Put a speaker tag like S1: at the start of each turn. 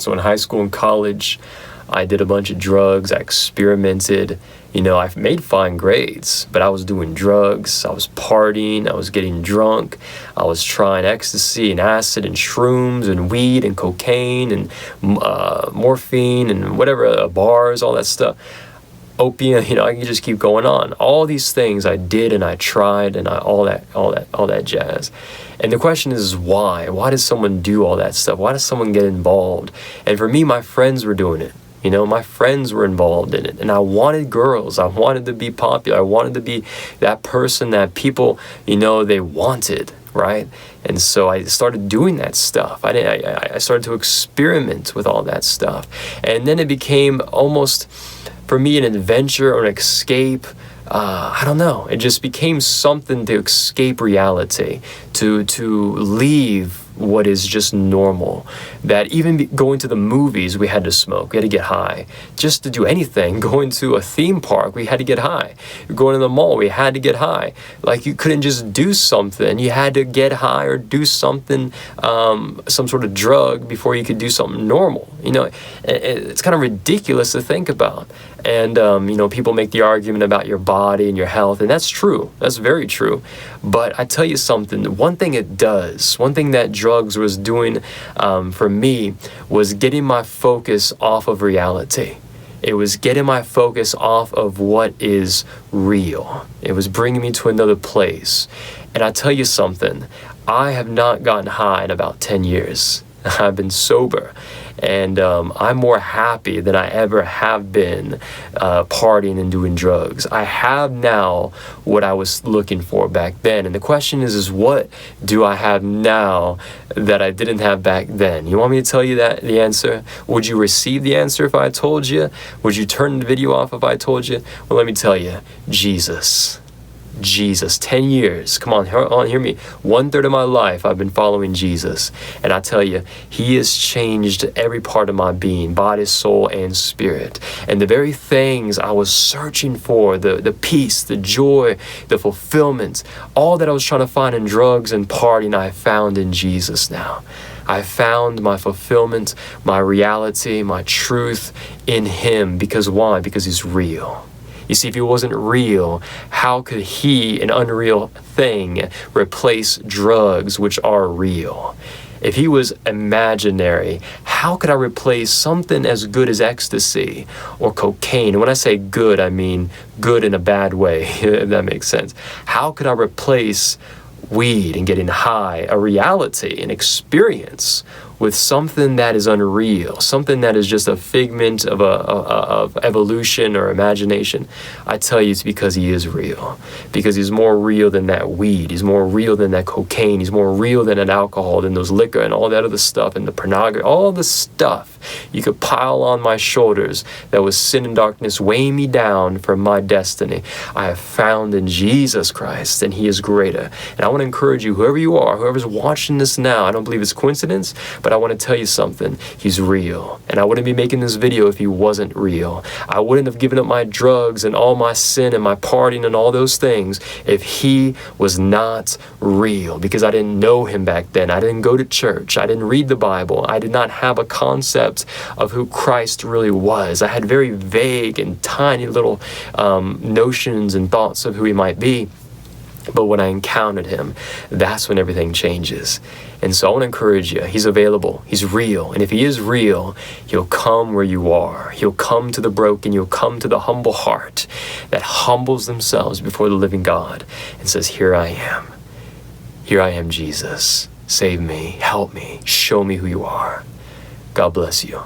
S1: So in high school and college, I did a bunch of drugs. I experimented. I made fine grades, but I was doing drugs. I was partying. I was getting drunk. I was trying ecstasy and acid and shrooms and weed and cocaine and morphine and whatever, bars, all that stuff. Opium, I can just keep going on. All these things I did and I tried and all that jazz. And the question is why? Why does someone do all that stuff? Why does someone get involved? And for me, my friends were doing it. My friends were involved in it, and I wanted girls. I wanted to be popular. I wanted to be that person that people, they wanted, right? And so I started doing that stuff. I started to experiment with all that stuff. And then it became almost, for me, an adventure or an escape. I don't know. It just became something to escape reality, to leave what is just normal. That even going to the movies, we had to smoke. We had to get high. Just to do anything, going to a theme park, we had to get high. Going to the mall, we had to get high. Like, you couldn't just do something. You had to get high or do something, some sort of drug before you could do something normal. It's kind of ridiculous to think about. And, people make the argument about your body and your health, and that's true. That's very true. But I tell you something, one thing that drugs was doing for me was getting my focus off of reality. It was getting my focus off of what is real. It was bringing me to another place. And I tell you something, I have not gotten high in about 10 years. I've been sober, and I'm more happy than I ever have been partying and doing drugs. I have now what I was looking for back then, and the question is what do I have now that I didn't have back then? You want me to tell you the answer? Would you receive the answer if I told you? Would you turn the video off if I told you? Well, let me tell you, Jesus, 10 years. Come on, hear me. 1/3 of my life I've been following Jesus. And I tell you, he has changed every part of my being, body, soul, and spirit. And the very things I was searching for, the peace, the joy, the fulfillment, all that I was trying to find in drugs and partying, I found in Jesus now. I found my fulfillment, my reality, my truth in him. Because why? Because he's real. You see, if he wasn't real, how could he, an unreal thing, replace drugs which are real? If he was imaginary, how could I replace something as good as ecstasy or cocaine? And when I say good, I mean good in a bad way, if that makes sense. How could I replace weed and getting high, a reality, an experience, with something that is unreal, something that is just a figment of evolution or imagination? I tell you, it's because he is real. Because he's more real than that weed. He's more real than that cocaine. He's more real than that alcohol, than those liquor and all that other stuff, and the pornography, all the stuff you could pile on my shoulders that was sin and darkness weighing me down for my destiny. I have found in Jesus Christ, and he is greater. And I want to encourage you, whoever you are, whoever's watching this now, I don't believe it's coincidence, but I want to tell you something. He's real. And I wouldn't be making this video if he wasn't real. I wouldn't have given up my drugs and all my sin and my partying and all those things if he was not real, because I didn't know him back then. I didn't go to church. I didn't read the Bible. I did not have a concept of who Christ really was. I had very vague and tiny little notions and thoughts of who he might be. But when I encountered him, that's when everything changes. And so I want to encourage you. He's available. He's real. And if he is real, he'll come where you are. He'll come to the broken. He'll come to the humble heart that humbles themselves before the living God and says, here I am. Here I am, Jesus. Save me. Help me. Show me who you are. God bless you.